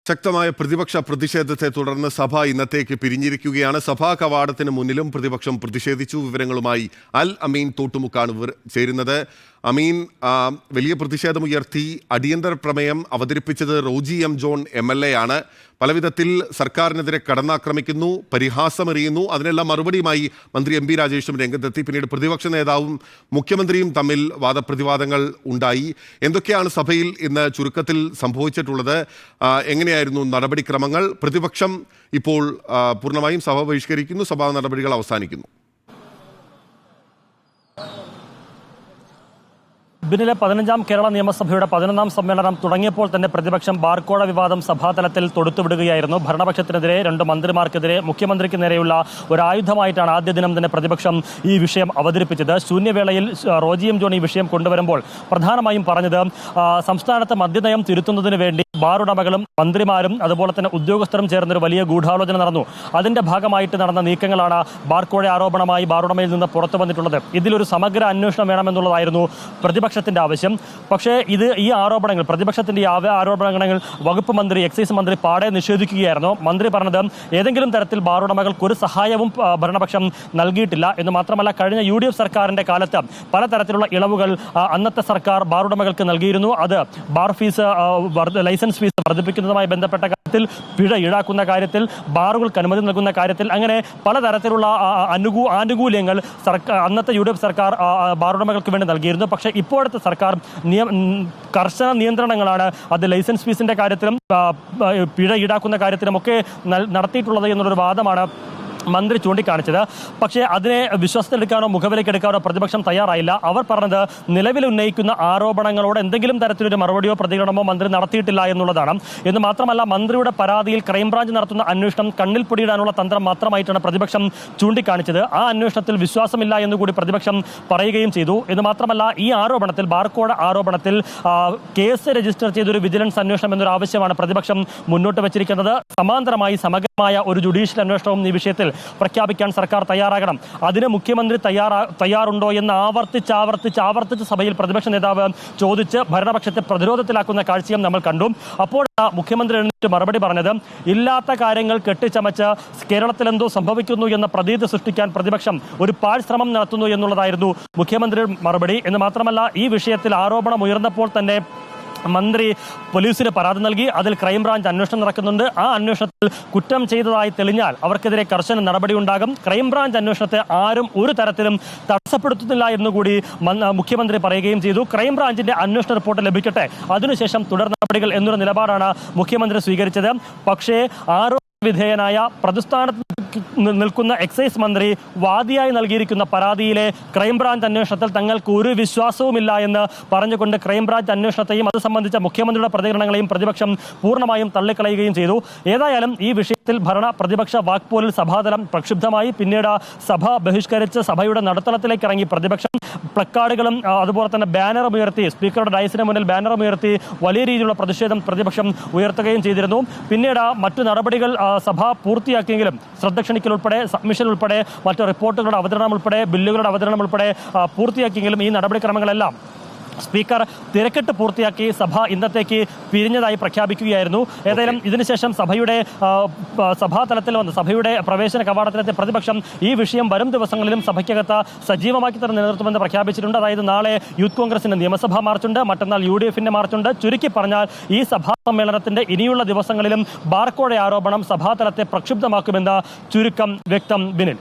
ശക്തമായ പ്രതിപക്ഷ പ്രതിഷേധത്തെ തുടർന്ന് സഭ ഇന്നത്തേക്ക് പിരിഞ്ഞിരിക്കുകയാണ്. സഭാ കവാടത്തിന് മുന്നിലും പ്രതിപക്ഷം പ്രതിഷേധിച്ചു. വിവരങ്ങളുമായി അൽ അമീൻ തോട്ടുമുക്കാണ് ചേരുന്നത്. അമീൻ, വലിയ പ്രതിഷേധമുയർത്തി അടിയന്തര പ്രമേയം അവതരിപ്പിച്ചത് റോജി എം ജോൺ MLA ആണ്. പലവിധത്തിൽ സർക്കാരിനെതിരെ കടന്നാക്രമിക്കുന്നു, പരിഹാസമെറിയുന്നു. അതിനെല്ലാം മറുപടിയുമായി മന്ത്രി MP രാജേഷും രംഗത്തെത്തി. പിന്നീട് പ്രതിപക്ഷ നേതാവും മുഖ്യമന്ത്രിയും തമ്മിൽ വാദപ്രതിവാദങ്ങൾ ഉണ്ടായി. എന്തൊക്കെയാണ് സഭയിൽ ഇന്ന് ചുരുക്കത്തിൽ സംഭവിച്ചിട്ടുള്ളത്? എങ്ങനെയായിരുന്നു നടപടിക്രമങ്ങൾ? പ്രതിപക്ഷം ഇപ്പോൾ പൂർണ്ണമായും സഭ ബഹിഷ്കരിക്കുന്നു, സഭാ നടപടികൾ അവസാനിക്കുന്നു. ബിന്നിലെ 15ാം കേരള നിയമസഭയുടെ 11ാം സമ്മേളനം തുടങ്ങിയപ്പോൾ തന്നെ പ്രതിപക്ഷം ബാർക്കോഴ വിവാദം സഭാതലത്തിൽ തൊടുത്തുവിടുകയായിരുന്നു. ഭരണപക്ഷത്തിനെതിരെ, 2 മന്ത്രിമാർക്കെതിരെ, മുഖ്യമന്ത്രിക്ക് നേരെയുള്ള ഒരു ആയുധമായിട്ടാണ് ആദ്യ ദിനം തന്നെ പ്രതിപക്ഷം ഈ വിഷയം അവതരിപ്പിച്ചത്. ശൂന്യവേളയിൽ റോജി എം ജോൺ ഈ വിഷയം കൊണ്ടുവരുമ്പോൾ പ്രധാനമായും പറഞ്ഞത് സംസ്ഥാനത്തെ മദ്യനയം തിരുത്തുന്നതിന് വേണ്ടി ബാറുടമകളും മന്ത്രിമാരും അതുപോലെ തന്നെ ഉദ്യോഗസ്ഥരും ചേർന്നൊരു വലിയ ഗൂഢാലോചന നടന്നു. അതിന്റെ ഭാഗമായിട്ട് നടന്ന നീക്കങ്ങളാണ് ബാർക്കോഴ ആരോപണമായി ബാറുടമയിൽ നിന്ന് പുറത്തു വന്നിട്ടുള്ളത്. ഇതിലൊരു സമഗ്ര അന്വേഷണം വേണമെന്നുള്ളതായിരുന്നു പ്രതിപക്ഷത്തിന്റെ ആവശ്യം. പക്ഷേ ഈ ആരോപണങ്ങൾ, പ്രതിപക്ഷത്തിന്റെ ഈ ആരോപണങ്ങൾ വകുപ്പ് മന്ത്രി, എക്സൈസ് മന്ത്രി പാടെ നിഷേധിക്കുകയായിരുന്നു. മന്ത്രി പറഞ്ഞത് ഏതെങ്കിലും തരത്തിൽ ബാറുടമകൾക്ക് ഒരു സഹായവും ഭരണപക്ഷം നൽകിയിട്ടില്ല എന്ന് മാത്രമല്ല, കഴിഞ്ഞ UDF സർക്കാരിന്റെ കാലത്ത് പലതരത്തിലുള്ള ഇളവുകൾ അന്നത്തെ സർക്കാർ ബാറുടമകൾക്ക് നൽകിയിരുന്നു. അത് ബാർ ഫീസ്, ലൈസൻസ് ഫീസ് വർദ്ധിപ്പിക്കുന്നതുമായി ബന്ധപ്പെട്ട കാര്യത്തിൽ, പിഴ ഈടാക്കുന്ന കാര്യത്തിൽ, ബാറുകൾക്ക് അനുമതി നൽകുന്ന കാര്യത്തിൽ, അങ്ങനെ പലതരത്തിലുള്ള ആനുകൂല്യങ്ങൾ അന്നത്തെ UDF സർക്കാർ ബാറുടമകൾക്ക് വേണ്ടി നൽകിയിരുന്നു. പക്ഷേ ഇപ്പോഴത്തെ സർക്കാർ കർശന നിയന്ത്രണങ്ങളാണ് അത് ലൈസൻസ് ഫീസിന്റെ കാര്യത്തിലും പിഴ ഈടാക്കുന്ന കാര്യത്തിലുമൊക്കെ നടത്തിയിട്ടുള്ളത് എന്നുള്ളൊരു വാദമാണ് മന്ത്രി ചൂണ്ടിക്കാണിച്ചത്. പക്ഷേ അതിനെ വിശ്വാസത്തിലെടുക്കാനോ മുഖവിലേക്കെടുക്കാനോ പ്രതിപക്ഷം തയ്യാറായില്ല. അവർ പറഞ്ഞത് നിലവിൽ ഉന്നയിക്കുന്ന ആരോപണങ്ങളോട് എന്തെങ്കിലും തരത്തിലൊരു മറുപടിയോ പ്രതികരണമോ മന്ത്രി നടത്തിയിട്ടില്ല എന്നുള്ളതാണ്. എന്ന് മാത്രമല്ല, മന്ത്രിയുടെ പരാതിയിൽ ക്രൈംബ്രാഞ്ച് നടത്തുന്ന അന്വേഷണം കണ്ണിൽ പൊടിയിടാനുള്ള തന്ത്രം മാത്രമായിട്ടാണ് പ്രതിപക്ഷം ചൂണ്ടിക്കാണിച്ചത്. ആ അന്വേഷണത്തിൽ വിശ്വാസമില്ല എന്നുകൂടി പ്രതിപക്ഷം പറയുകയും ചെയ്തു. എന്ന് മാത്രമല്ല, ഈ ആരോപണത്തിൽ, ബാർക്കോഴ ആരോപണത്തിൽ കേസ് രജിസ്റ്റർ ചെയ്തൊരു വിജിലൻസ് അന്വേഷണം എന്നൊരു ആവശ്യമാണ് പ്രതിപക്ഷം മുന്നോട്ട് വെച്ചിരിക്കുന്നത്. സമാന്തരമായി സമഗ്രമായ ഒരു ജുഡീഷ്യൽ അന്വേഷണവും ഈ വിഷയത്തിൽ പ്രഖ്യാപിക്കാൻ സർക്കാർ തയ്യാറാകണം. അതിന് മുഖ്യമന്ത്രി തയ്യാറുണ്ടോ എന്ന് ആവർത്തിച്ച് സഭയിൽ പ്രതിപക്ഷ നേതാവ് ചോദിച്ച് ഭരണപക്ഷത്തെ പ്രതിരോധത്തിലാക്കുന്ന കാഴ്ചയും നമ്മൾ കണ്ടു. അപ്പോൾ മുഖ്യമന്ത്രി എഴുന്നേറ്റ് മറുപടി പറഞ്ഞത്, ഇല്ലാത്ത കാര്യങ്ങൾ കെട്ടിച്ചമച്ച് കേരളത്തിൽ എന്തോ സംഭവിക്കുന്നു എന്ന പ്രതീതി സൃഷ്ടിക്കാൻ പ്രതിപക്ഷം ഒരു പാഴ്ശ്രമം നടത്തുന്നു എന്നുള്ളതായിരുന്നു മുഖ്യമന്ത്രിയുടെ മറുപടി. എന്ന് മാത്രമല്ല, ഈ വിഷയത്തിൽ ആരോപണം ഉയർന്നപ്പോൾ തന്നെ മന്ത്രി പോലീസിന് പരാതി നൽകി. അതിൽ ക്രൈംബ്രാഞ്ച് അന്വേഷണം നടക്കുന്നുണ്ട്. ആ അന്വേഷണത്തിൽ കുറ്റം ചെയ്തതായി തെളിഞ്ഞാൽ അവർക്കെതിരെ കർശന നടപടി ഉണ്ടാകും. ക്രൈംബ്രാഞ്ച് അന്വേഷണത്തെ ആരും ഒരു തരത്തിലും തടസ്സപ്പെടുത്തുന്നില്ല എന്നുകൂടി മുഖ്യമന്ത്രി പറയുകയും ചെയ്തു. ക്രൈംബ്രാഞ്ചിന്റെ അന്വേഷണ റിപ്പോർട്ട് ലഭിക്കട്ടെ, അതിനുശേഷം തുടർ നടപടികൾ എന്നൊരു നിലപാടാണ് മുഖ്യമന്ത്രി സ്വീകരിച്ചത്. പക്ഷേ വിധേയനായ പ്രതിസ്ഥാനത്ത് നിൽക്കുന്ന എക്സൈസ് മന്ത്രി വാദിയായി നൽകിയിരിക്കുന്ന പരാതിയിലെ ക്രൈംബ്രാഞ്ച് അന്വേഷണത്തിൽ തങ്ങൾക്ക് ഒരു വിശ്വാസവുമില്ല എന്ന് പറഞ്ഞുകൊണ്ട് ക്രൈംബ്രാഞ്ച് അന്വേഷണത്തെയും അത് സംബന്ധിച്ച മുഖ്യമന്ത്രിയുടെ പ്രതികരണങ്ങളെയും പ്രതിപക്ഷം പൂർണ്ണമായും തള്ളിക്കളയുകയും ചെയ്തു. ഏതായാലും ഈ വിഷയത്തിൽ ഭരണ പ്രതിപക്ഷ വാക്പോലിൽ സഭാതലം പ്രക്ഷുബ്ധമായി. പിന്നീട് സഭ ബഹിഷ്കരിച്ച് സഭയുടെ നടുത്തളത്തിലേക്ക് ഇറങ്ങി പ്രതിപക്ഷം. പ്ലക്കാർഡുകളും അതുപോലെ തന്നെ ബാനറും ഉയർത്തി, സ്പീക്കറുടെ ഡയസിന് മുന്നിൽ ബാനറും ഉയർത്തി വലിയ രീതിയിലുള്ള പ്രതിഷേധം പ്രതിപക്ഷം ഉയർത്തുകയും ചെയ്തിരുന്നു. പിന്നീട് മറ്റു നടപടികൾ സഭ പൂർത്തിയാക്കിയെങ്കിലും ശ്രദ്ധ ക്ഷണിക്കൽ ഉൾപ്പെടെ, സബ്മിഷൻ ഉൾപ്പെടെ, മറ്റ് റിപ്പോർട്ടുകളുടെ അവതരണം ഉൾപ്പെടെ, ബില്ലുകളുടെ അവതരണം ഉൾപ്പെടെ പൂർത്തിയാക്കിയെങ്കിലും ഈ നടപടിക്രമങ്ങളെല്ലാം സ്പീക്കർ തിരക്കിട്ട് പൂർത്തിയാക്കി സഭ ഇന്നത്തേക്ക് പിരിഞ്ഞതായി പ്രഖ്യാപിക്കുകയായിരുന്നു. ഏതായാലും ഇതിനുശേഷം സഭാതലത്തിൽ വന്ന് സഭയുടെ പ്രവേശന കവാടത്തിലെത്തിയ പ്രതിപക്ഷം ഈ വിഷയം വരും ദിവസങ്ങളിലും സഭയ്ക്കകത്ത് സജീവമാക്കി തന്നെ നിലനിർത്തുമെന്ന് പ്രഖ്യാപിച്ചിട്ടുണ്ട്. അതായത് നാളെ യൂത്ത് കോൺഗ്രസിന്റെ നിയമസഭാ മാർച്ചുണ്ട്, മറ്റന്നാൾ UDFന്റെ മാർച്ചുണ്ട്. ചുരുക്കി പറഞ്ഞാൽ ഈ സഭാ സമ്മേളനത്തിന്റെ ഇനിയുള്ള ദിവസങ്ങളിലും ബാർക്കോഴ ആരോപണം സഭാതലത്തെ പ്രക്ഷുബ്ധമാക്കുമെന്ന് ചുരുക്കം വ്യക്തം. ബിനിൽ.